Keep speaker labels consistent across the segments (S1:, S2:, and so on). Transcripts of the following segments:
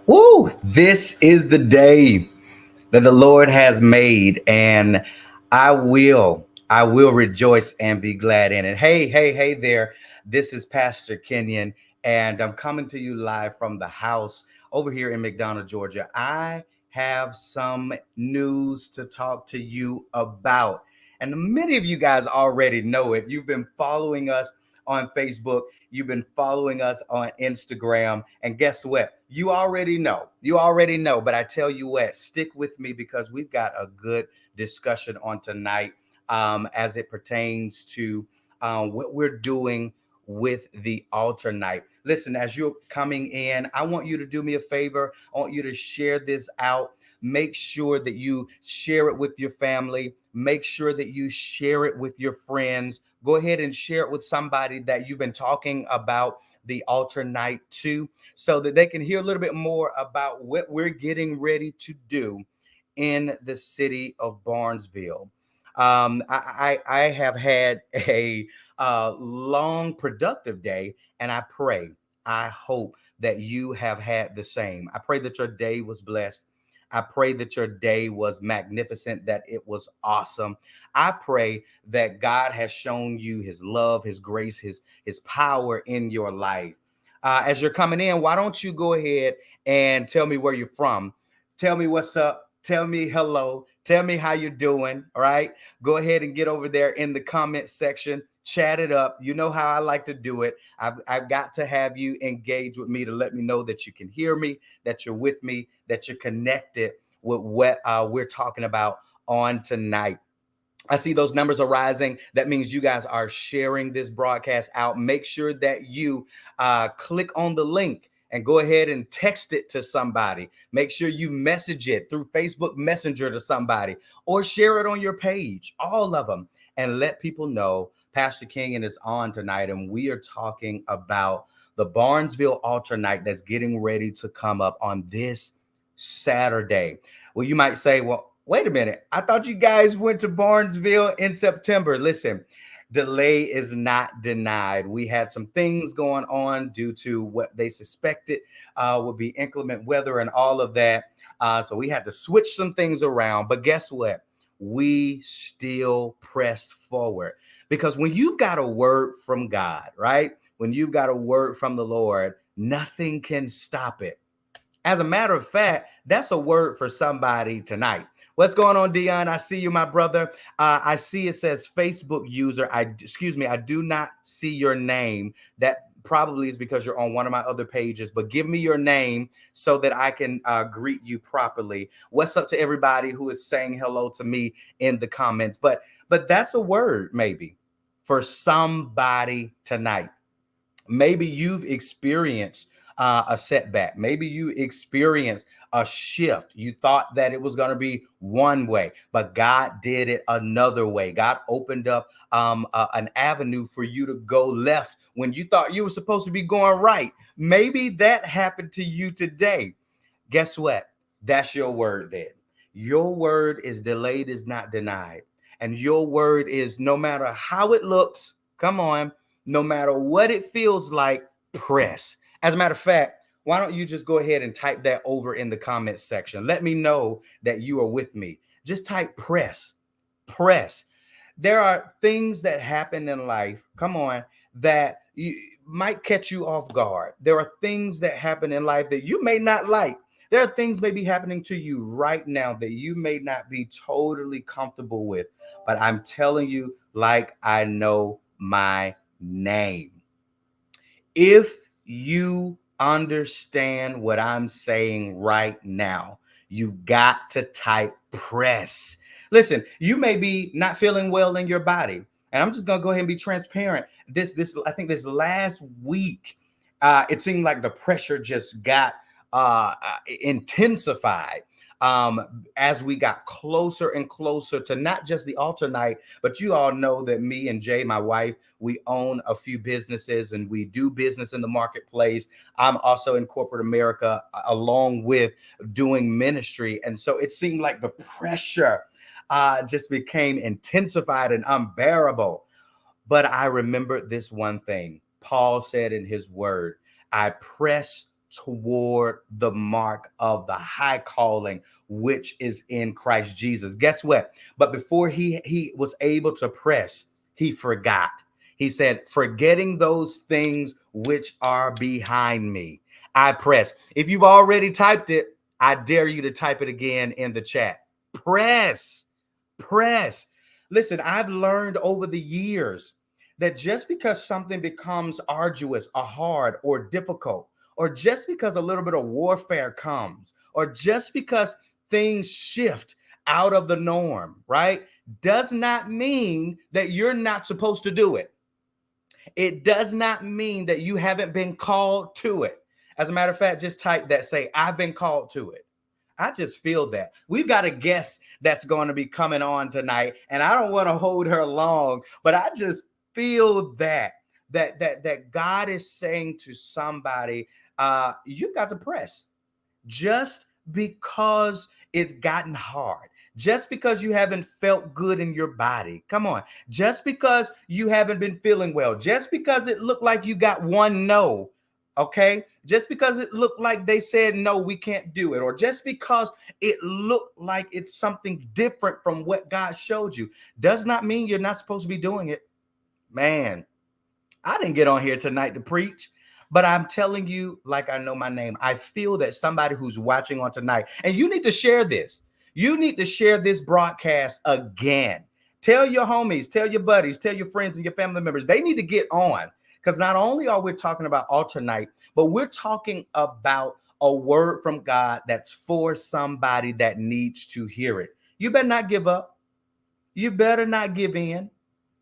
S1: Woo! This is the day that the Lord has made, and I will rejoice and be glad in it. Hey there. This is Pastor Kenyon, and I'm coming to you live from the house over here in McDonough, Georgia. I have some news to talk to you about. And many of you guys already know it. You've been following us on Facebook. You've been following us on Instagram. And guess what? You already know. You already know. But I tell you what, stick with me because we've got a good discussion on tonight as it pertains to what we're doing with the altar night. Listen, as you're coming in, I want you to do me a favor. I want you to share this out. Make sure that you share it with your family. Make sure that you share it with your friends. Go ahead and share it with somebody that you've been talking about the altar night to, so that they can hear a little bit more about what we're getting ready to do in the city of Barnesville. I have had a long, productive day, and I hope that you have had the same. I pray that your day was blessed. I pray that your day was magnificent, that it was awesome. I pray that God has shown you his love, his grace, his power in your life. As you're coming in, why don't you go ahead and tell me where you're from? Tell me what's up. Tell me hello. Tell me how you're doing. All right. Go ahead and get over there in the comment section. Chat it up. You know how I like to do it. I've got to have you engage with me to let me know that you can hear me, that you're with me, that you're connected with what we're talking about on tonight. I see those numbers are rising. That means you guys are sharing this broadcast out. Make sure that you click on the link and go ahead and text it to somebody. Make sure you message it through Facebook Messenger to somebody or share it on your page, all of them, and let people know Pastor King is on tonight. And we are talking about the Barnesville Altar Night that's getting ready to come up on this Saturday. Well, you might say, well, wait a minute. I thought you guys went to Barnesville in September. Listen, delay is not denied. We had some things going on due to what they suspected would be inclement weather and all of that. So we had to switch some things around. But guess what? We still pressed forward because when you've got a word from God, right? When you've got a word from the Lord, nothing can stop it. As a matter of fact, that's a word for somebody tonight. What's going on, Dion? I see you, my brother. I see it says Facebook user. Excuse me, I do not see your name. That probably is because you're on one of my other pages. But give me your name so that I can greet you properly. What's up to everybody who is saying hello to me in the comments? But that's a word maybe for somebody tonight. Maybe you've experienced a setback. Maybe you experienced a shift. You thought that it was going to be one way, but God did it another way. God opened up an avenue for you to go left when you thought you were supposed to be going right. Maybe that happened to you today. Guess what? That's your word then. Your word is delayed, is not denied. And your word is no matter how it looks, come on, no matter what it feels like, press. As a matter of fact, why don't you just go ahead and type that over in the comments section? Let me know that you are with me. Just type press, press. There are things that happen in life, come on, that you, might catch you off guard. There are things that happen in life that you may not like. There are things maybe happening to you right now that you may not be totally comfortable with. But I'm telling you, like I know my name. If you understand what I'm saying right now, you've got to type press. Listen, you may be not feeling well in your body. And I'm just gonna go ahead and be transparent. This I think this last week, it seemed like the pressure just got intensified as we got closer and closer to not just the altar night, but you all know that me and Jay, my wife, we own a few businesses and we do business in the marketplace. I'm also in corporate America along with doing ministry. And so it seemed like the pressure just became intensified and unbearable. But I remember this one thing Paul said in his word, I press toward the mark of the high calling which is in Christ Jesus. Guess what? But before he was able to press, he forgot. He said, forgetting those things which are behind me, I press. If you've already typed it, I dare you to type it again in the chat. Press, press. Listen, I've learned over the years that just because something becomes arduous or hard or difficult, or just because a little bit of warfare comes, or just because things shift out of the norm, right, does not mean that you're not supposed to do it. It does not mean that you haven't been called to it. As a matter of fact, just type that, say, I've been called to it. I just feel that. We've got a guest that's going to be coming on tonight, and I don't want to hold her long, but I just feel that God is saying to somebody, you've got to press. Just because it's gotten hard, just because you haven't felt good in your body, come on, just because you haven't been feeling well, just because it looked like you got one no, okay, just because it looked like they said no, we can't do it, or just because it looked like it's something different from what God showed you, does not mean you're not supposed to be doing it. Man, I didn't get on here tonight to preach, but I'm telling you, like I know my name, I feel that somebody who's watching on tonight, and you need to share this. You need to share this broadcast again. Tell your homies, tell your buddies, tell your friends and your family members. They need to get on, because not only are we talking about altar night, but we're talking about a word from God that's for somebody that needs to hear it. You better not give up. You better not give in.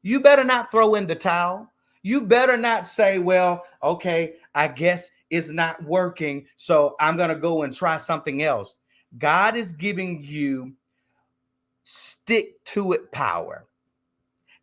S1: You better not throw in the towel. You better not say, well, okay, I guess it's not working, so I'm going to go and try something else. God is giving you stick to it power.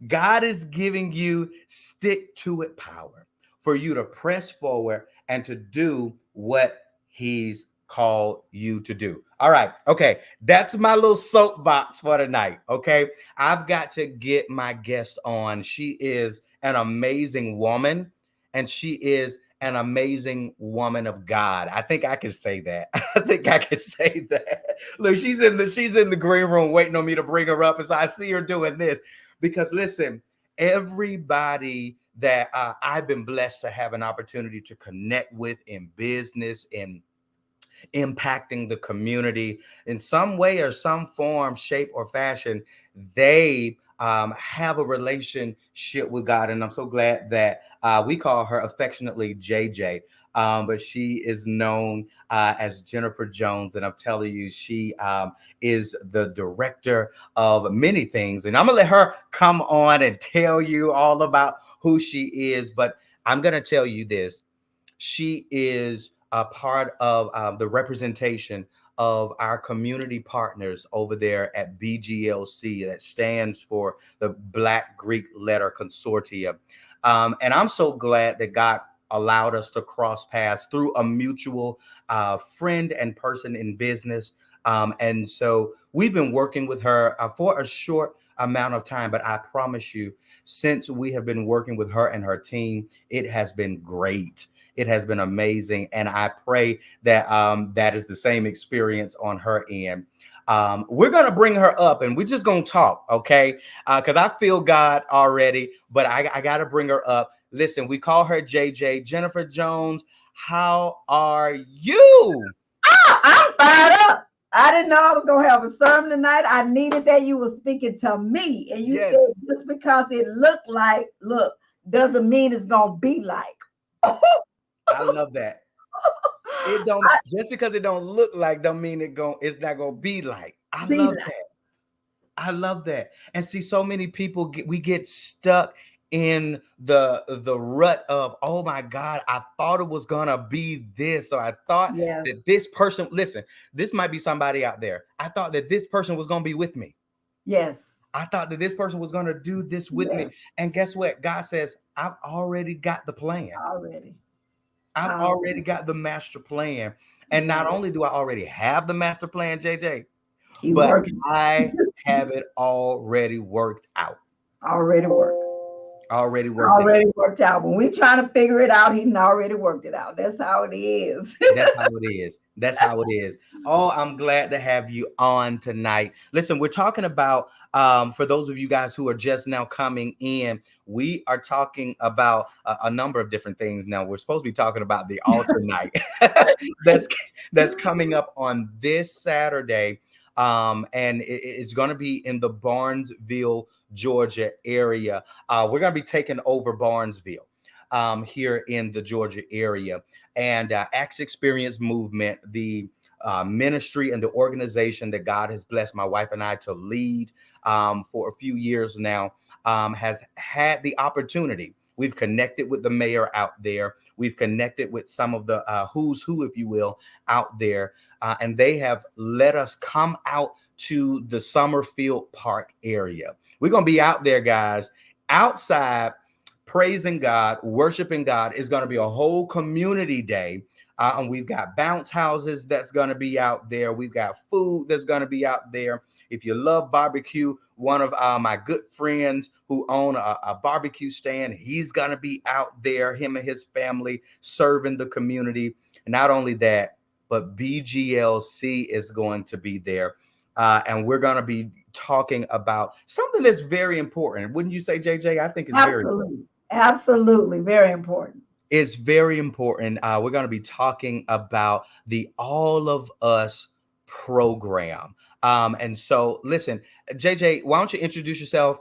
S1: God is giving you stick to it power for you to press forward and to do what he's called you to do. All right. Okay. That's my little soapbox for tonight. Okay. I've got to get my guest on. She is an amazing woman, and she is an amazing woman of God. I think I can say that. I think I can say that. Look, she's in the green room waiting on me to bring her up. As I see her doing this, because listen, everybody that I've been blessed to have an opportunity to connect with in business, in impacting the community in some way or some form, shape, or fashion, they have a relationship with God. And I'm so glad that we call her affectionately JJ. But she is known as Jennifer Jones. And I'm telling you, she is the director of many things. And I'm going to let her come on and tell you all about who she is. But I'm going to tell you this. She is a part of the representation of our community partners over there at BGLC, that stands for the Black Greek Letter Consortium. And I'm so glad that God allowed us to cross paths through a mutual friend and person in business. And so we've been working with her for a short amount of time, but I promise you, since we have been working with her and her team, it has been great. It has been amazing. And I pray that that is the same experience on her end. We're going to bring her up and we're just going to talk, okay? Because I feel God already, but I got to bring her up. Listen, we call her JJ, Jennifer Jones. How are you?
S2: I'm fired up. I didn't know I was going to have a sermon tonight. I needed that. You were speaking to me. And you
S1: Yes,
S2: said just because it looked like, look, doesn't mean it's going to be like.
S1: I love that. It don't, just because it don't look like don't mean it's not gonna be like. I
S2: Be
S1: love
S2: like.
S1: that. I love that. And see, so many people we get stuck in the rut of, oh my God, I thought it was gonna be this, or I thought
S2: Yes.
S1: that this person, listen, this might be somebody out there. I thought that this person was gonna be with me.
S2: Yes.
S1: I thought that this person was gonna do this with me.
S2: Yes.
S1: And guess what? God says, I've already got the plan.
S2: Already.
S1: I've already
S2: Already.
S1: got the master plan. And not
S2: Yes.
S1: only do I already have the master plan, JJ,
S2: He
S1: but
S2: working.
S1: I have it already worked out.
S2: Already work.
S1: Already worked it.
S2: Already worked out. When we trying to figure it out, he done already worked it out. That's how it is.
S1: That's how it is. That's how it is. Oh, I'm glad to have you on tonight. Listen, we're talking about for those of you guys who are just now coming in, we are talking about a number of different things. Now, we're supposed to be talking about the altar night that's that's coming up on this Saturday. And it's going to be in the Barnesville, Georgia area. We're going to be taking over Barnesville here in the Georgia area. And Acts Experience Movement, the ministry and the organization that God has blessed my wife and I to lead for a few years now, has had the opportunity. We've connected with the mayor out there. We've connected with some of the who's who, if you will, out there. And they have let us come out to the Summerfield Park area. We're going to be out there, guys, outside, praising God, worshiping God. Is going to be a whole community day. And we've got bounce houses that's going to be out there. We've got food that's going to be out there. If you love barbecue, one of my good friends who own a barbecue stand, he's going to be out there, him and his family, serving the community. And not only that, but BGLC is going to be there. And we're going to be talking about something that's very important. Wouldn't you say, JJ? I think it's very important.
S2: Absolutely. Very important.
S1: It's very important. We're going to be talking about the All of Us program. And so, listen, JJ, why don't you introduce yourself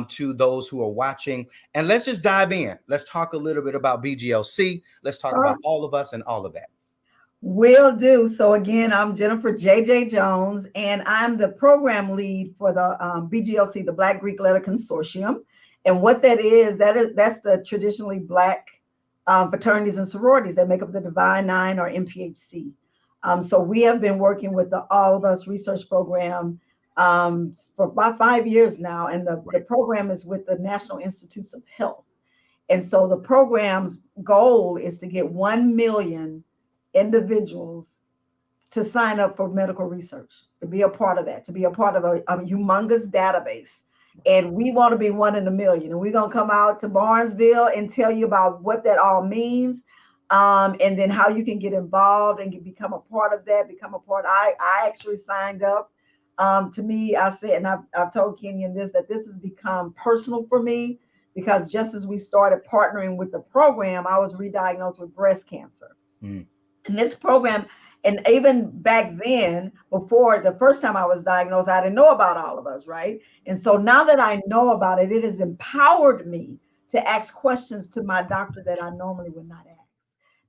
S1: to those who are watching, and let's just dive in. Let's talk a little bit about BGLC. Let's talk about All of Us and all of that.
S2: Will do. So again, I'm Jennifer JJ Jones, and I'm the program lead for the BGLC, the Black Greek Letter Consortium. And what that's the traditionally Black fraternities and sororities that make up the Divine Nine, or MPHC. So we have been working with the All of Us research program for about 5 years now, and the program is with the National Institutes of Health. And so the program's goal is to get 1 million individuals to sign up for medical research, to be a part of that, to be a part of a humongous database. And we want to be 1 in a million. And we're going to come out to Barnesville and tell you about what that all means. And then how you can get involved and become a part of that, I actually signed up. To me, I said, and I've told Kenyon that this has become personal for me, because just as we started partnering with the program, I was re-diagnosed with breast cancer. And this program, and even back then, before the first time I was diagnosed, I didn't know about All of Us, right? And so now that I know about it, it has empowered me to ask questions to my doctor that I normally would not ask,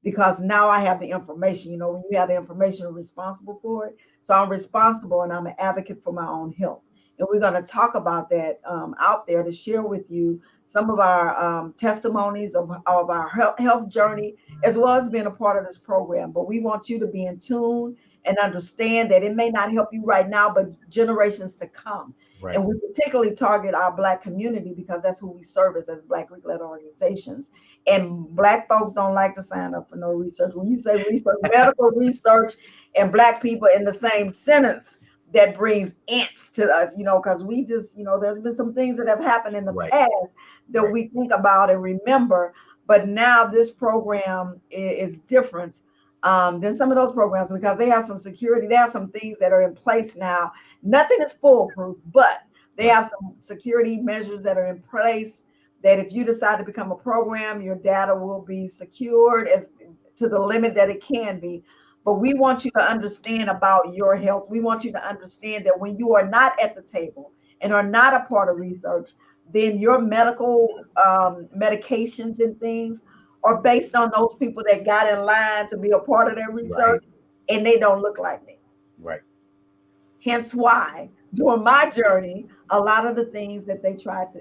S2: because now I have the information. You know, when you have the information, you're responsible for it. So I'm responsible, and I'm an advocate for my own health. And we're going to talk about that out there, to share with you some of our testimonies of our health journey, as well as being a part of this program. But we want you to be in tune and understand that it may not help you right now, but generations to come. Right. And we particularly target our Black community, because that's who we service as Black Greek Letter organizations. And Black folks don't like to sign up for no research. When you say research, medical research, and Black people in the same sentence, that brings ants to us, you know, because we just, you know, there's been some things that have happened in the past that we think about and remember. But now this program is different than some of those programs, because they have some security. They have some things that are in place now. Nothing is foolproof, but they have some security measures that are in place, that if you decide to become a program, your data will be secured as to the limit that it can be. But we want you to understand about your health. We want you to understand that when you are not at the table and are not a part of research, then your medical medications and things are based on those people that got in line to be a part of their research, and they don't look like me.
S1: Right.
S2: Hence why, during my journey, a lot of the things that they tried to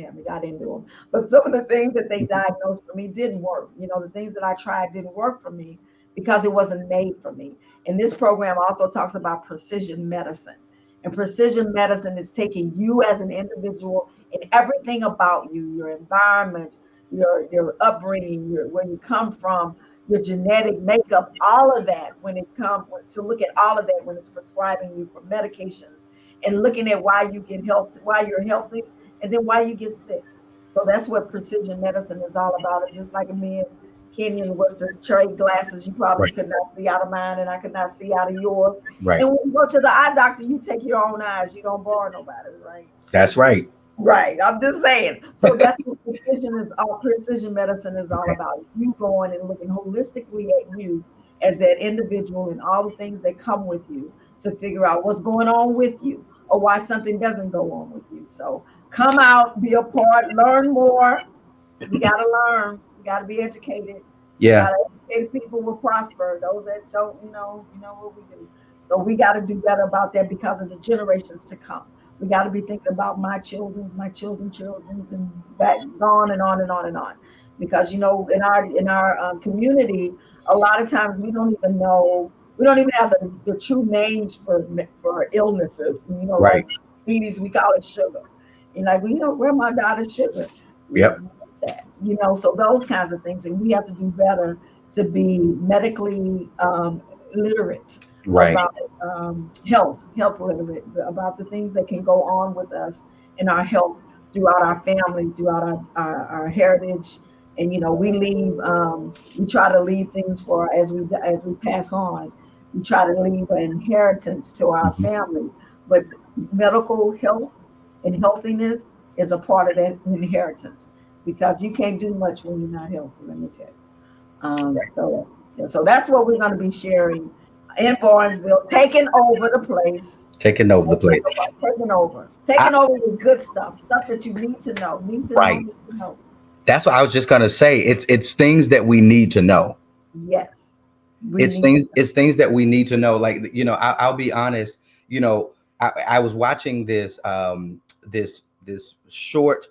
S2: have me, I didn't do them, but some of the things that they diagnosed for me didn't work. You know, the things that I tried didn't work for me, because it wasn't made for me. And this program also talks about precision medicine. And precision medicine is taking you as an individual and everything about you, your environment, your upbringing, where you come from, your genetic makeup, all of that, when it comes to look at all of that when it's prescribing you for medications, and looking at why you get healthy, why you're healthy, and then why you get sick. So that's what precision medicine is all about. It's just like me and Kenyon was to trade glasses. You probably
S1: Right.
S2: could not see out of mine, and I could not see out of yours.
S1: Right.
S2: And when you go to the eye doctor, you take your own eyes. You don't borrow nobody, right?
S1: That's right.
S2: Right. I'm just saying. So that's what precision is all precision medicine is all
S1: Okay.
S2: about. You going and looking holistically at you as that individual and all the things that come with you to figure out what's going on with you or why something doesn't go on with you. So come out, be a part, learn more. We gotta learn. We gotta be educated. We
S1: Yeah.
S2: gotta educate people will prosper. Those that don't, you know what we do. So we gotta do better about that because of the generations to come. We gotta be thinking about my children's, and back on and on and on and on. Because in our community, a lot of times we don't even know. We don't even have the true names for illnesses. Like
S1: Right.
S2: diabetes, we call it sugar. And like where my daughter's sugar.
S1: Yep.
S2: So those kinds of things, and we have to do better to be medically literate
S1: Right.
S2: about health literate about the things that can go on with us in our health throughout our family, throughout our heritage. And we try to leave things for as we pass on. We try to leave an inheritance to our
S1: Mhm.
S2: families, but medical health and healthiness is a part of that inheritance because you can't do much when you're not healthy. Let me tell you.
S1: Right.
S2: So, yeah, so that's what we're going to be sharing in Barnesville, taking over the place,
S1: Taking over the place.
S2: taking
S1: I,
S2: over with good stuff that you need to know,
S1: right.
S2: need to know.
S1: That's what I was just gonna say. It's things that we need to know.
S2: Yes, we
S1: It's
S2: need to
S1: things it's things that we need to know. Like, I'll be honest. You know, I was watching this short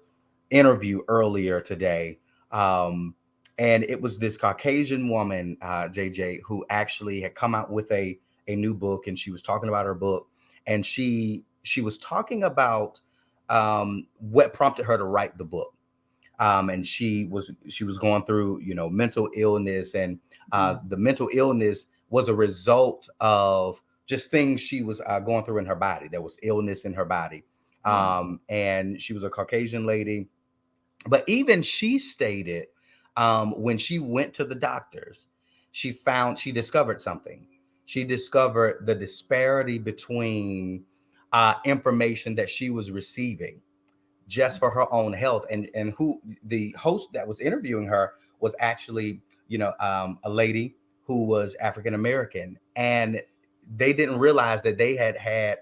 S1: interview earlier today, um, and it was this Caucasian woman, JJ, who actually had come out with a new book, and she was talking about her book, and she was talking about what prompted her to write the book. And she was going through mental illness, and
S2: know.
S1: the mental illness was a result of just things she was going through in her body. There was illness in her body,
S2: Yeah,
S1: and she was a Caucasian lady. But even she stated, when she went to the doctors, she discovered something. She discovered the disparity between information that she was receiving just for her own health. And who the host that was interviewing her was actually a lady who was African American, and they didn't realize that they had had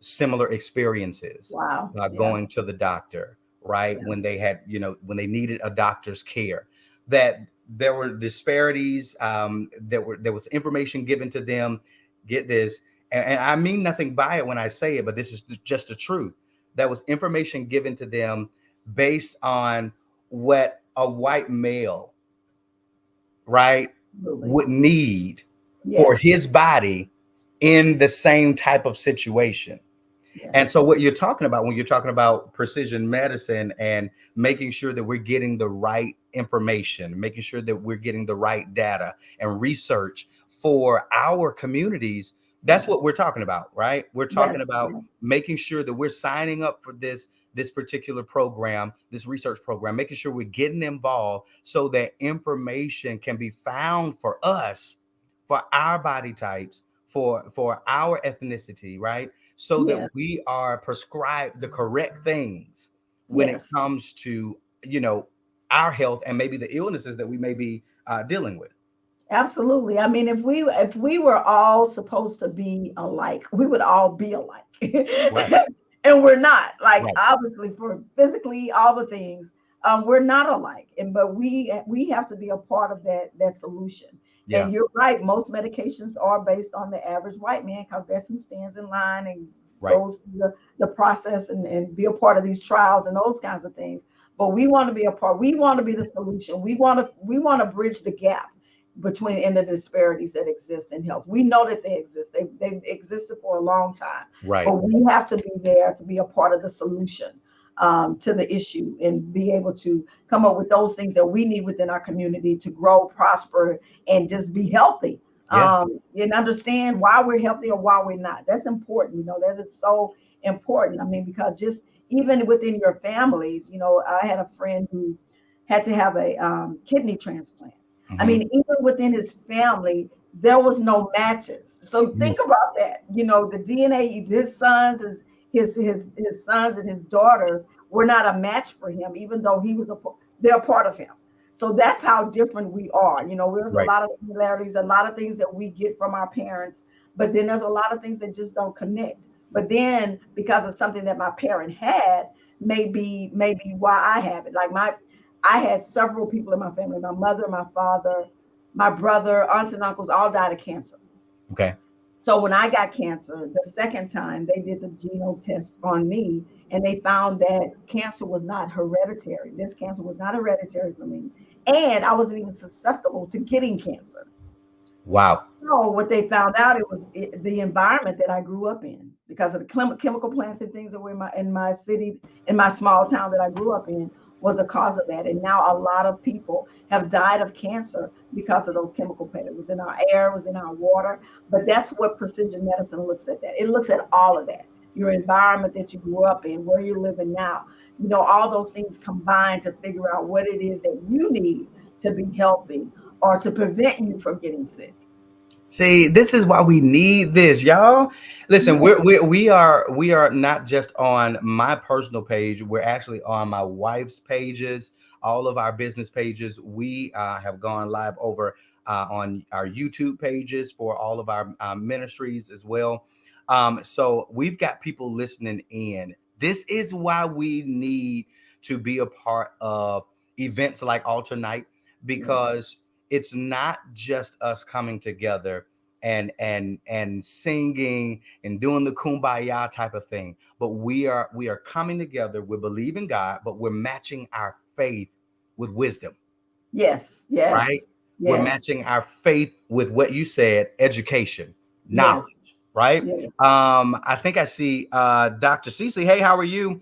S1: similar experiences
S2: wow, yeah,
S1: going to the doctor, right?
S2: yeah,
S1: When they needed a doctor's care, that there were disparities, there was information given to them. Get this, and I mean nothing by it when I say it, but this is just the truth. That was information given to them based on what a white male, right,
S2: absolutely,
S1: would need for
S2: yes,
S1: his body in the same type of situation.
S2: yes,
S1: And so, what you're talking about when you're talking about precision medicine and making sure that we're getting the right information, making sure that we're getting the right data and research for our communities, that's
S2: yes,
S1: what we're talking about, right? We're
S2: yes,
S1: talking about
S2: yes,
S1: making sure that we're signing up for this particular program, this research program, making sure we're getting involved so that information can be found for us, for our body types, for our ethnicity, right? So that
S2: yes,
S1: we are prescribed the correct things when it
S2: yes.
S1: comes to you know our health and maybe the illnesses that we may be dealing with.
S2: Absolutely. I mean, if we were all supposed to be alike, we would all be alike.
S1: Right.
S2: And we're not. Like
S1: Right.
S2: obviously for physically all the things, we're not alike. But we have to be a part of that solution.
S1: Yeah.
S2: And you're right, most medications are based on the average white man because that's who stands in line and
S1: Right.
S2: goes through the process and be a part of these trials and those kinds of things. But we want to be a part, we want to be the solution. We want to bridge the gap between and the disparities that exist in health. We know that they exist. They've existed for a long time,
S1: Right.
S2: but we have to be there to be a part of the solution to the issue and be able to come up with those things that we need within our community to grow, prosper, and just be healthy.
S1: Yeah.
S2: And understand why we're healthy or why we're not. That's important. That is so important. I mean, because just even within your families. I had a friend who had to have a kidney transplant. I
S1: Hmm.
S2: mean, even within his family, there was no matches. So
S1: Yeah.
S2: think about that. The DNA, his sons, his sons and his daughters were not a match for him, even though they're a part of him. So that's how different we are. There's a
S1: Right.
S2: lot of similarities, a lot of things that we get from our parents, but then there's a lot of things that just don't connect. But then because of something that my parent had, maybe why I have it. I had several people in my family, my mother, my father, my brother, aunts and uncles, all died of cancer.
S1: Okay.
S2: So when I got cancer, the second time they did the genome test on me, and they found that cancer was not hereditary. This cancer was not hereditary for me. And I wasn't even susceptible to getting cancer.
S1: Wow.
S2: So what they found out, it was the environment that I grew up in, because of the chemical plants and things that were in my city, in my small town that I grew up in, was a cause of that. And now a lot of people have died of cancer because of those chemical plants. It was in our air, it was in our water. But that's what precision medicine looks at. That it looks at all of that. Your environment that you grew up in, where you're living now, all those things combined to figure out what it is that you need to be healthy or to prevent you from getting sick.
S1: See, this is why we need this, y'all. Listen,
S2: Yeah.
S1: we are not just on my personal page. We're actually on my wife's pages, all of our business pages. We have gone live over on our YouTube pages for all of our ministries as well. So we've got people listening in. This is why we need to be a part of events like Alter Night,
S2: Yes.
S1: because it's not just us coming together and singing and doing the kumbaya type of thing, but we are coming together. We believe in God, but we're matching our faith with wisdom,
S2: Yes. Yes.
S1: right? We're
S2: Yes.
S1: matching our faith with what you said, education, knowledge,
S2: Yes.
S1: right?
S2: Yes.
S1: I think I see Dr. Cecily. Hey, how are you?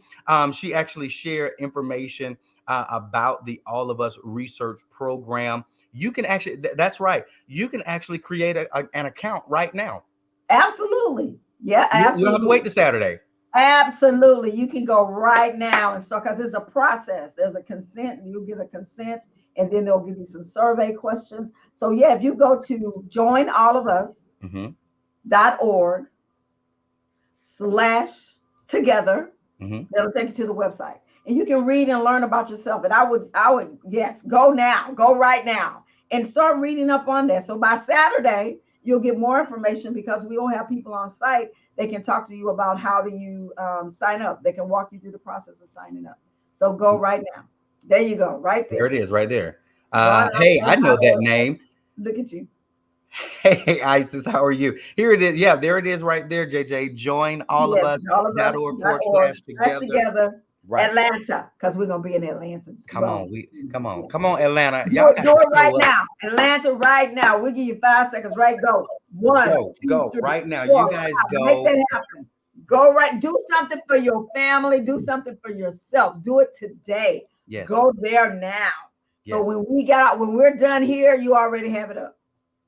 S1: She actually shared information about the All of Us research program. You can actually, that's right. You can actually create an account right now.
S2: Absolutely. Yeah,
S1: You don't have to wait
S2: absolutely.
S1: to Saturday.
S2: Absolutely. You can go right now and start, because it's a process. There's a consent, and you'll get a consent, and then they'll give you some survey questions. So yeah, if you go to
S1: Hmm.
S2: joinallofus.org/together,
S1: Hmm.
S2: that'll take you to the website. And you can read and learn about yourself. And I would, yes, go now, go right now and start reading up on that. So by Saturday, you'll get more information, because we will have people on site. They can talk to you about how do you sign up. They can walk you through the process of signing up. So go right now. There you go, right
S1: There it
S2: there.
S1: is, right there. Hey, I know that
S2: Joinallofus.org.
S1: name.
S2: Look at you.
S1: Hey, Isis, how are you? Here it is. Yeah, there it is right there, JJ. Join all of
S2: Yes,
S1: us.org forward
S2: allofus.org
S1: slash
S2: slash
S1: together.
S2: together
S1: Right.
S2: Atlanta, because we're gonna be in Atlanta.
S1: Come on.
S2: Go.
S1: Come on.
S2: Yeah.
S1: Come on, Atlanta.
S2: Do
S1: Y'all
S2: it,
S1: got
S2: do
S1: to
S2: it right
S1: show up.
S2: now. Atlanta, right now. We'll give you 5 seconds. Right, go. One, two,
S1: Go
S2: three,
S1: right now. You
S2: four,
S1: guys
S2: five. Make
S1: go.
S2: that happen. Go right. Do something for your family. Do something for yourself. Do it today.
S1: Yes.
S2: Go there now. So
S1: Yes.
S2: when we're done here, you already have it up.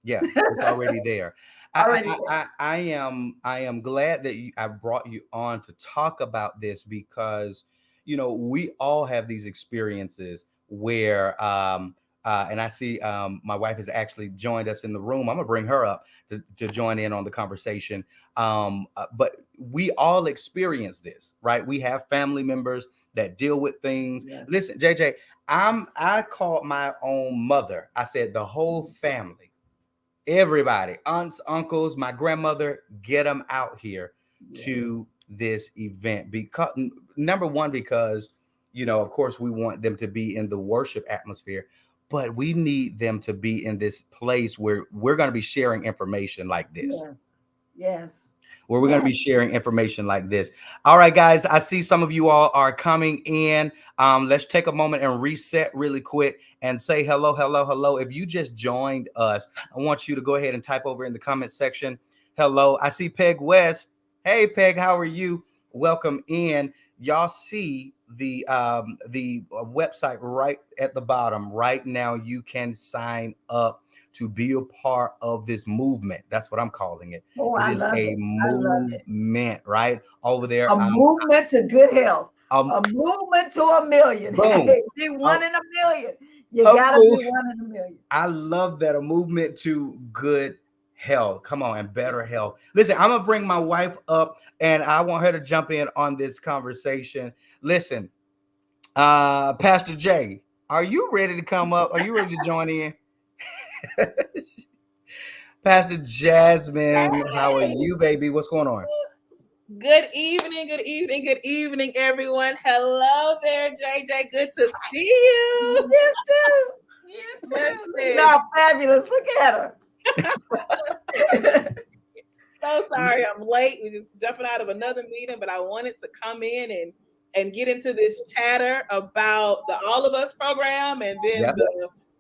S1: Yeah, it's already there.
S2: Already there.
S1: I am glad that I brought you on to talk about this, because we all have these experiences where and I see my wife has actually joined us in the room. I'm gonna bring her up to join in on the conversation. But we all experience this, right? We have family members that deal with things.
S2: Yes.
S1: Listen, JJ, I called my own mother. I said the whole family, everybody, aunts, uncles, my grandmother, get them out here
S2: Yes.
S1: to this event. Because number one, because of course we want them to be in the worship atmosphere, but we need them to be in this place where we're going to be sharing information like this,
S2: Yes. Yes.
S1: where we're going to
S2: Yes.
S1: be sharing information like this. All right, guys, I see some of you all are coming in. Let's take a moment and reset really quick and say hello, hello, hello. If you just joined us, I want you to go ahead and type over in the comment section. Hello. I see Peg West. Hey, Peg, how are you? Welcome in. Y'all see the website right at the bottom. Right now, you can sign up to be a part of this movement. That's what I'm calling it.
S2: Oh,
S1: It
S2: I
S1: is
S2: love
S1: a
S2: it. I love it.
S1: movement, right? Over
S2: A
S1: there.
S2: movement to good health.
S1: Um,
S2: A movement to a million.
S1: boom.
S2: Hey, be
S1: A,
S2: one in a million. You
S1: a
S2: gotta be
S1: move.
S2: one in a million.
S1: I love that, a movement to good health. Come on, and better health. Listen, I'm gonna bring my wife up, and I want her to jump in on this conversation. Listen, Pastor Jay, are you ready to come up? Are you ready to join in? Pastor Jasmine, how are
S3: Hey,
S1: you, baby? What's going on?
S3: good evening, good evening, good evening, everyone. Hello there, JJ. Good to see you.
S2: You too. You too. Look at
S3: Listen,
S2: how fabulous. Look at her.
S3: so sorry I'm late. We're just jumping out of another meeting, but I wanted to come in and get into this chatter about the All of Us program and then
S1: Yep,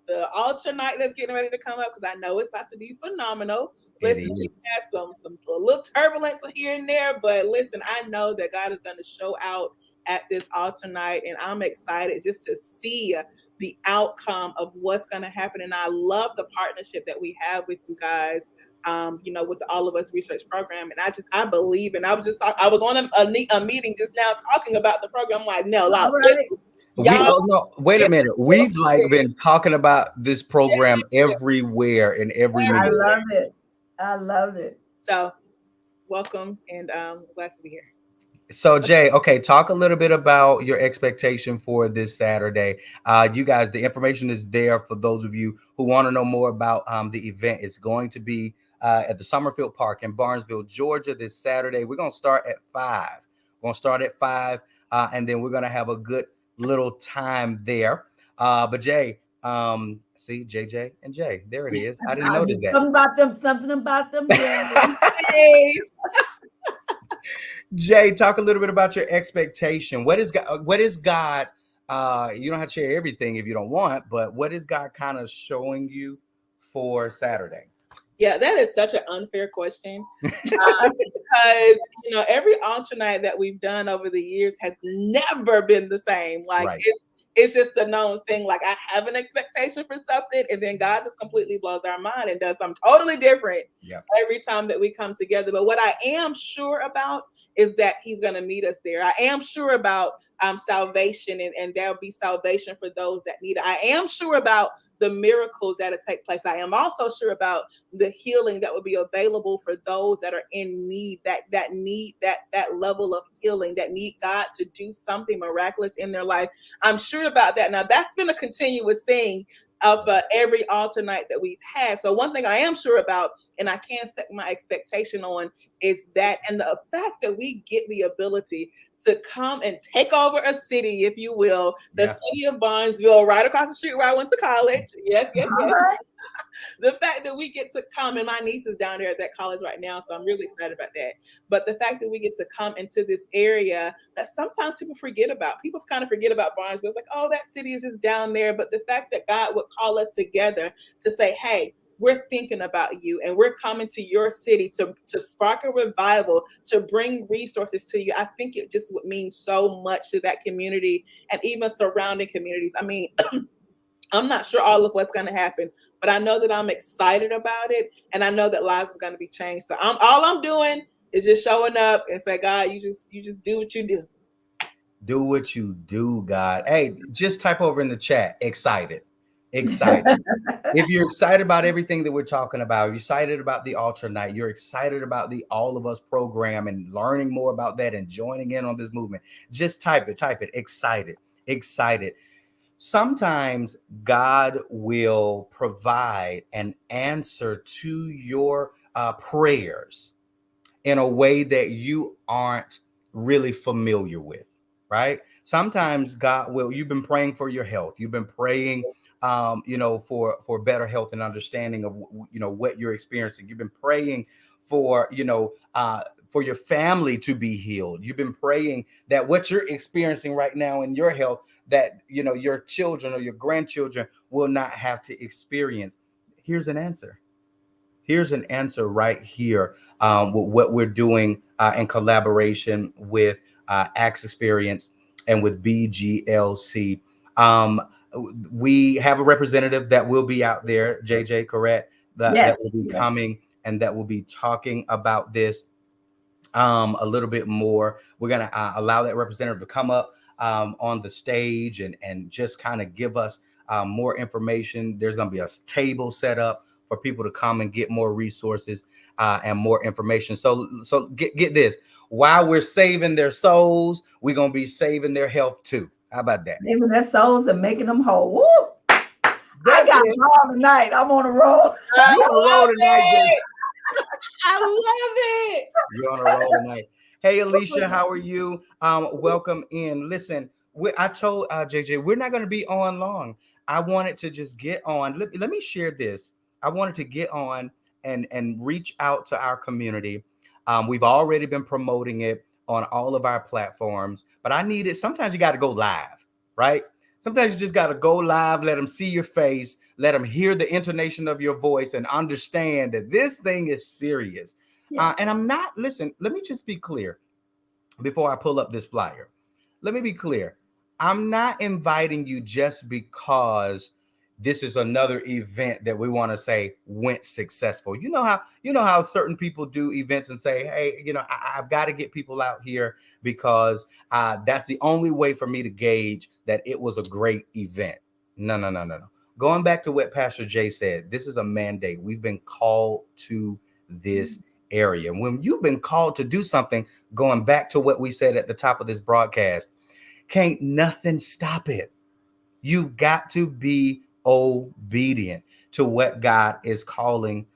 S3: the alternate that's getting ready to come up because I know it's about to be phenomenal.
S1: it
S3: Listen,
S1: is.
S3: we've had some a little turbulence here and there, but listen, I know that God is going to show out at this alternate, and I'm excited just to see the outcome of what's going to happen. And I love the partnership that we have with you guys, with the All of Us Research Program. And I believe, and I was on a meeting just now talking about the program. I'm like, no,
S2: All
S3: like,
S2: right.
S1: We
S3: y'all,
S1: oh no, wait a
S3: it's
S1: minute. We've like been talking about this program everywhere in every
S2: I
S1: meeting.
S3: everywhere.
S2: love it. I love it.
S3: So welcome, and glad to be here.
S1: So Jay, okay, talk a little bit about your expectation for this Saturday. You guys, the information is there for those of you who want to know more about the event. It's going to be at the Summerfield Park in Barnesville, Georgia, this Saturday. We're going to start at 5. We're going to start at 5, and then we're going to have a good little time there. But Jay, see JJ and Jay, there it is. I didn't
S2: I
S1: notice
S2: just
S1: that.
S2: something about them, yeah.
S3: Yes.
S1: Jay, talk a little bit about your expectation. What is God? What is God? You don't have to share everything if you don't want, but what is God kind of showing you for Saturday?
S3: Yeah, that is such an unfair question. Because every alternate that we've done over the years has never been the same. Like
S1: Right.
S3: it's just a known thing. Like I have an expectation for something, and then God just completely blows our mind and does something totally different
S1: Yep.
S3: every time that we come together. But what I am sure about is that He's going to meet us there. I am sure about salvation, and there'll be salvation for those that need it. I am sure about the miracles that'll take place. I am also sure about the healing that will be available for those that are in need, that need that level of healing, that need God to do something miraculous in their life. I'm sure about that. Now that's been a continuous thing of every alternate that we've had. So one thing I am sure about, and I can set my expectation on, is that, and the fact that we get the ability to come and take over a city, if you will, the
S1: Yeah.
S3: city of Barnesville, right across the street where I went to college. Yes, yes,
S2: All
S3: yes.
S2: right.
S3: The fact that we get to come, and my niece is down there at that college right now, so I'm really excited about that. But the fact that we get to come into this area that sometimes people forget about, people kind of forget about Barnesville. It's like, oh, that city is just down there. But the fact that God would call us together to say, hey, we're thinking about you and we're coming to your city to spark a revival, to bring resources to you. I think it just would mean so much to that community and even surrounding communities. I mean, I'm not sure all of what's going to happen, but I know that I'm excited about it, and I know that lives are going to be changed. So I'm doing is just showing up and say, God, you just do what you do.
S1: Do what you do, God. Hey, just type over in the chat. Excited. Excited. If you're excited about everything that we're talking about, you're excited about the alternate, you're excited about the All of Us program and learning more about that and joining in on this movement, just type it. Excited. Excited. Sometimes God will provide an answer to your prayers in a way that you aren't really familiar with, right? Sometimes God will, you've been praying for your health, you've been praying for better health and understanding of what you're experiencing. You've been praying for for your family to be healed. You've been praying that what you're experiencing right now in your health, that your children or your grandchildren will not have to experience. Here's an answer. Here's an answer right here, with what we're doing in collaboration with Axe Experience and with BGLC. Um, we have a representative that will be out there, JJ, correct? That
S2: Yes.
S1: will be
S2: Yes.
S1: coming and that will be talking about this a little bit more. We're going to allow that representative to come up. on the stage and just kind of give us more information. There's going to be a table set up for people to come and get more resources and more information. So get this. While we're saving their souls, we're going to be saving their health too. How about that?
S2: Saving their souls and making them whole. Woo! I got it all tonight. I'm on a roll.
S1: You're on a roll tonight,
S3: I love it.
S1: You're on a roll tonight. Hey, Alicia, how are you? Welcome in. Listen, I told JJ, we're not going to be on long. I wanted to just get on. Let me share this. I wanted to get on and reach out to our community. We've already been promoting it on all of our platforms, but I need it. Sometimes you got to go live, right? Sometimes you just got to go live, let them see your face, let them hear the intonation of your voice and understand that this thing is serious.
S2: Yes.
S1: And I'm not, listen, let me just be clear before I pull up this flyer. Let me be clear. I'm not inviting you just because this is another event that we want to say went successful. You know how certain people do events and say, hey, I've got to get people out here because that's the only way for me to gauge that it was a great event. No. Going back to what Pastor Jay said, this is a mandate. We've been called to this area. When you've been called to do something, going back to what we said at the top of this broadcast, can't nothing stop it. You've got to be obedient to what God is calling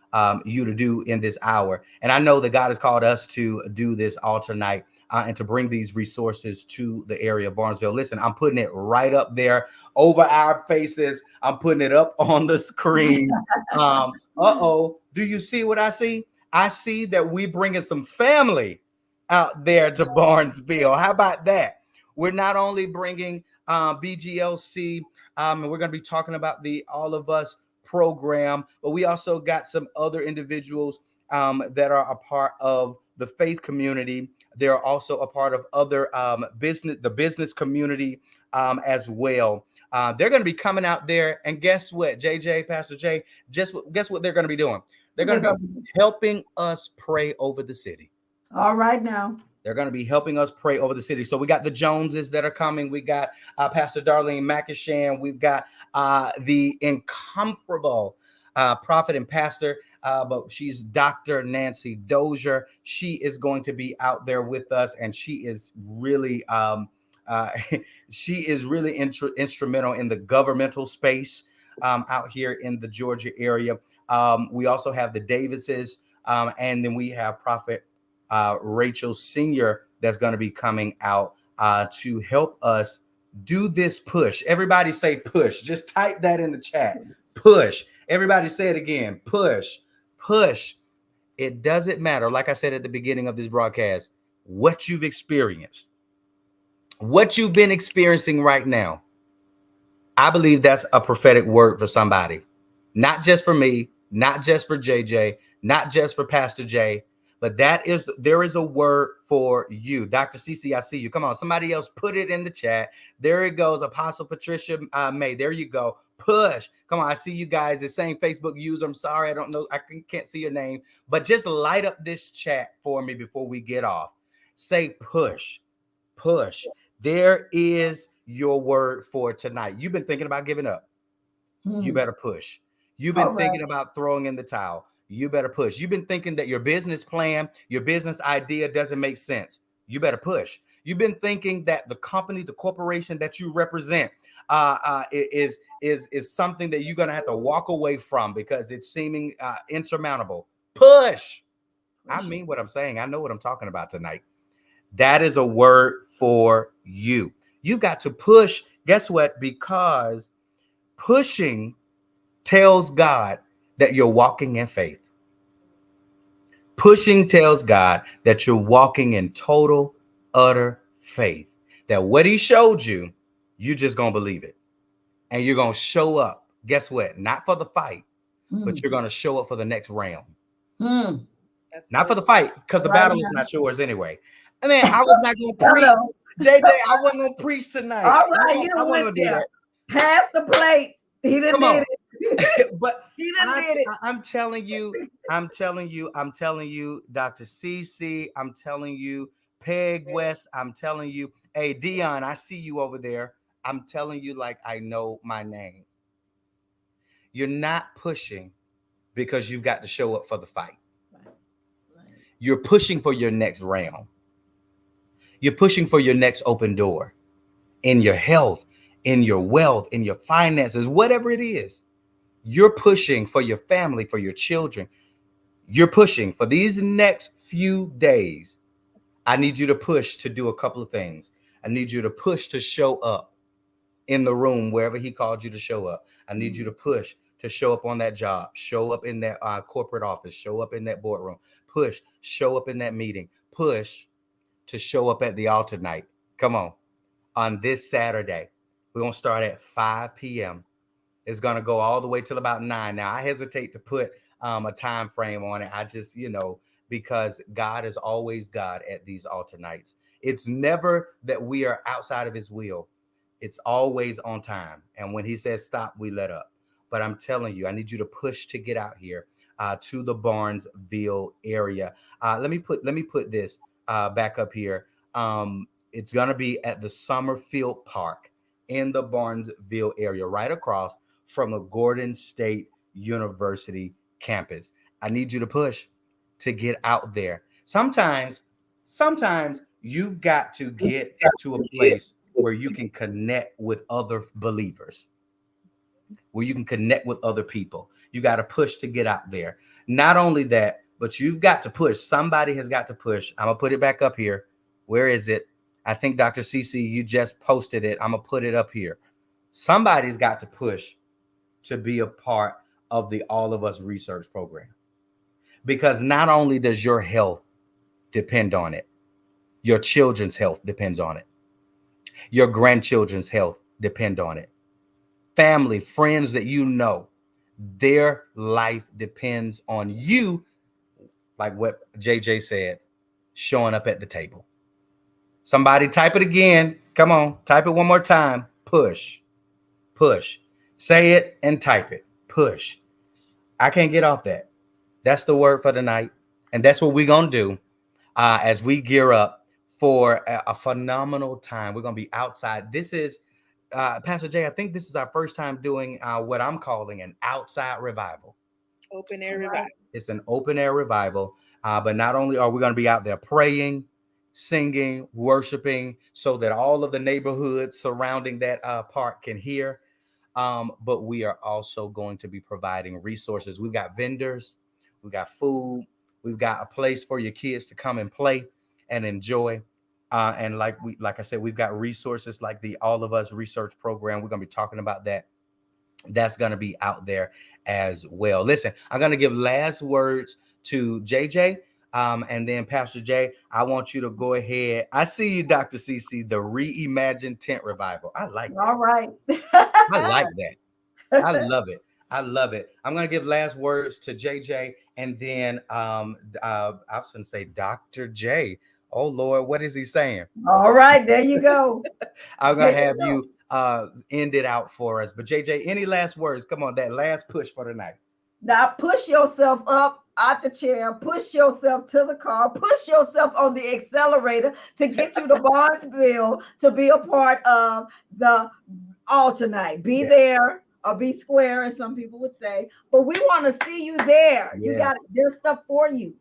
S1: you to do in this hour. And I know that God has called us to do this all tonight and to bring these resources to the area of Barnesville. Listen, I'm putting it right up there over our faces. I'm putting it up on the screen. Do you see what I see? I see that we're bringing some family out there to Barnesville. How about that? We're not only bringing BGLC, and we're going to be talking about the All of Us program, but we also got some other individuals that are a part of the faith community. They're also a part of other the business community as well. They're going to be coming out there, and guess what, Pastor J, guess what they're going to be doing? They're going to be helping us pray over the city.
S2: All right now.
S1: They're going to be helping us pray over the city. So we got the Joneses that are coming. We got Pastor Darlene McIshan. We've got the incomparable prophet and pastor, but she's Dr. Nancy Dozier. She is going to be out there with us, and she is really instrumental in the governmental space out here in the Georgia area. We also have the Davises, and then we have Prophet Rachel Sr. that's going to be coming out to help us do this push. Everybody say push. Just type that in the chat. Push. Everybody say it again. Push. Push. It doesn't matter, like I said at the beginning of this broadcast, what you've experienced, what you've been experiencing right now. I believe that's a prophetic word for somebody. Not just for me, not just for JJ, not just for Pastor J, but there is a word for you. Dr. CC, I see you. Come on, somebody else put it in the chat. There it goes. Apostle Patricia May. There you go. Push. Come on, I see you guys. The same Facebook user. I'm sorry, I don't know. I can't see your name. But just light up this chat for me before we get off. Say push. Push. There is your word for tonight. You've been thinking about giving up. You better push. You've been thinking about throwing in the towel. You better push. You've been thinking that your business plan, your business idea doesn't make sense. You better push. You've been thinking that the company, the corporation that you represent is something that you're going to have to walk away from because it's seeming insurmountable. Push. I mean what I'm saying. I know what I'm talking about tonight. That is a word for you. You've got to push. Guess what? Because pushing tells God that you're walking in faith. Pushing tells God that you're walking in total, utter faith. That what he showed you, you're just going to believe it. And you're going to show up. Guess what? Not for the fight, but you're going to show up for the next round. Not for the fight, because the battle is not yours anyway. I mean, I was not going to preach. JJ, I wasn't going to preach tonight.
S2: All right, you don't want to do that. Pass the plate. He didn't do it.
S1: But I'm telling you, Dr. CC, I'm telling you, Peg West, I'm telling you, Hey, Dion, I see you over there. I'm telling you like I know my name. You're not pushing because you've got to show up for the fight.
S2: Right. Right.
S1: You're pushing for your next round. You're pushing for your next open door in your health, in your wealth, in your finances, whatever it is. You're pushing for your family, for your children. You're pushing for these next few days. I need you to push to do a couple of things. I need you to push to show up in the room wherever he called you to show up. I need you to push to show up on that job, show up in that corporate office, show up in that boardroom, push, show up in that meeting, push to show up at the altar night. Come on this Saturday. We're going to start at 5 p.m. It's going to go all the way till about 9. Now, I hesitate to put a time frame on it. I just, because God is always God at these altar nights. It's never that we are outside of his will. It's always on time. And when he says stop, we let up. But I'm telling you, I need you to push to get out here to the Barnesville area. Let me put this back up here. It's gonna be at the Summerfield Park in the Barnesville area, right across from the Gordon State University campus. I need you to push to get out there. Sometimes you've got to get to a place where you can connect with other believers, where you can connect with other people. You got to push to get out there. Not only that, but you've got to push. Somebody has got to push. I'm going to put it back up here. Where is it? I think Dr. CC, you just posted it. I'm going to put it up here. Somebody's got to push to be a part of the All of Us research program. Because not only does your health depend on it, your children's health depends on it. Your grandchildren's health depend on it. Family, friends that you know, their life depends on you, like what JJ said, showing up at the table. Somebody type it again. Come on, type it one more time. Push, push. Say it and type it. Push. I can't get off that. That's the word for tonight. And that's what we're going to do as we gear up for a phenomenal time. We're going to be outside. This is, Pastor Jay, I think this is our first time doing what I'm calling an outside revival.
S3: Open air revival.
S1: It's an open air revival. But not only are we going to be out there praying, singing, worshiping, so that all of the neighborhoods surrounding that park can hear. But we are also going to be providing resources. We've got vendors, we've got food, we've got a place for your kids to come and play and enjoy. And like I said, we've got resources like the All of Us research program. We're going to be talking about that. That's going to be out there as well. Listen, I'm going to give last words to JJ. And then Pastor Jay, I want you to go ahead. I see you, Dr. CC, the reimagined tent revival. I like that.
S2: All right.
S1: I like that. I love it. I love it. I'm gonna give last words to JJ, and then I was gonna say Dr. J. Oh Lord, what is he saying?
S2: All right, there you go.
S1: I'm
S2: There
S1: gonna
S2: you
S1: have
S2: go.
S1: you end it out for us. But JJ, any last words? Come on, that last push for tonight.
S2: Now push yourself up out the chair, push yourself to the car, push yourself on the accelerator to get you to Barnesville to be a part of the all tonight. Be
S1: Yeah.
S2: there or be square, as some people would say. But we want to see you there. You
S1: Yeah.
S2: got there's stuff for you,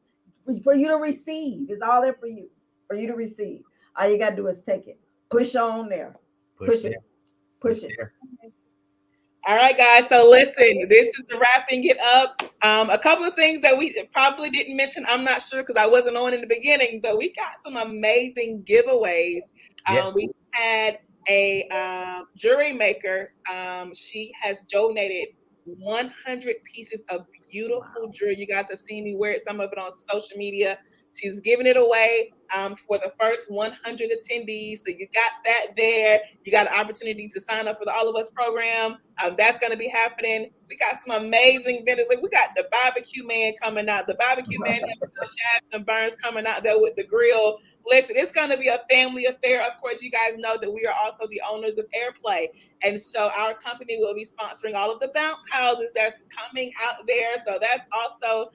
S2: for you to receive. It's all there for you to receive. All you got to do is take it. Push on there.
S1: Push
S2: Push it.
S1: there.
S2: Push it.
S1: there.
S3: All right, guys. So listen, this is the wrapping it up. A couple of things that we probably didn't mention. I'm not sure because I wasn't on in the beginning, but we got some amazing giveaways.
S1: Yes.
S3: We had a jewelry maker. She has donated 100 pieces of beautiful jewelry. You guys have seen me wear it, some of it on social media. She's giving it away for the first 100 attendees. So you got that there. You got an opportunity to sign up for the All of Us program. That's going to be happening. We got some amazing vendors. Like we got the barbecue man coming out. The barbecue man, Jasmine Burns coming out there with the grill. Listen, it's going to be a family affair. Of course, you guys know that we are also the owners of Airplay. And so our company will be sponsoring all of the bounce houses that's coming out there. So that's also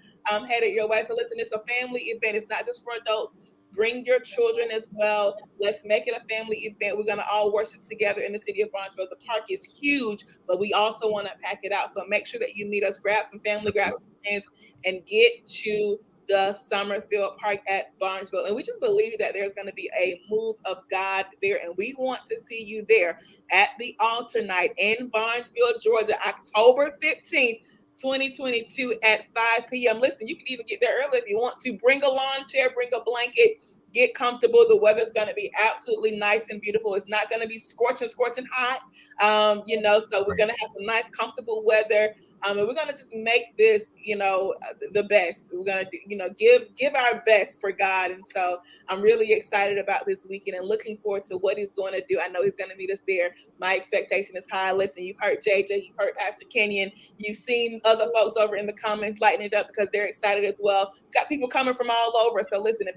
S3: headed your way. So listen, it's a family event. It's not just for adults, Bring your children as well. Let's make it a family event. We're going to all worship together in the city of Barnesville. The park is huge, but we also want to pack it out. So make sure that you meet us, grab some family, grab some friends, and get to the Summerfield Park at Barnesville. And we just believe that there's going to be a move of God there. And we want to see you there at the altar night in Barnesville, Georgia, October 15th. 2022 at 5 p.m. Listen, you can even get there early if you want to. Bring a lawn chair, bring a blanket, get comfortable. The weather's going to be absolutely nice and beautiful. It's not going to be scorching hot. So we're going to have some nice, comfortable weather. And we're going to just make this, the best. We're going to, give our best for God. And so I'm really excited about this weekend and looking forward to what he's going to do. I know he's going to meet us there. My expectation is high. Listen, you've heard JJ, you've heard Pastor Kenyon, you've seen other folks over in the comments lighting it up because they're excited as well. Got people coming from all over. So listen, if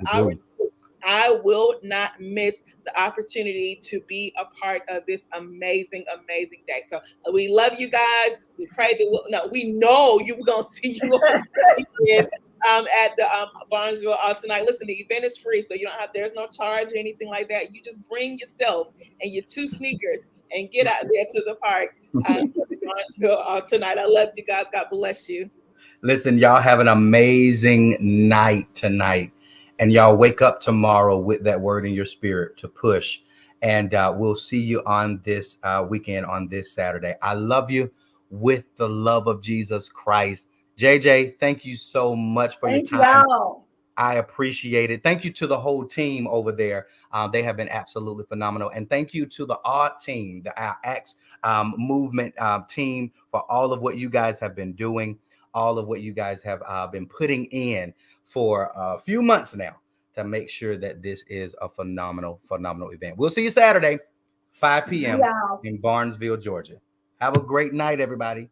S3: I will not miss the opportunity to be a part of this amazing, amazing day. So we love you guys. We pray that we know we're gonna see you on the weekend, at the Barnesville tonight. Listen, the event is free, so there's no charge or anything like that. You just bring yourself and your 2 sneakers and get out there to the park Barnesville tonight. I love you guys. God bless you.
S1: Listen, y'all have an amazing night tonight. And y'all wake up tomorrow with that word in your spirit to push. And we'll see you on this weekend, on this Saturday. I love you with the love of Jesus Christ. JJ, thank you so much for your time.
S2: Y'all.
S1: I appreciate it. Thank you to the whole team over there. They have been absolutely phenomenal. And thank you to the art team, the Acts movement team, for all of what you guys have been doing, all of what you guys have been putting in for a few months now to make sure that this is a phenomenal, phenomenal event. We'll see you Saturday, 5 p.m. in Barnesville, Georgia. Have a great night, everybody.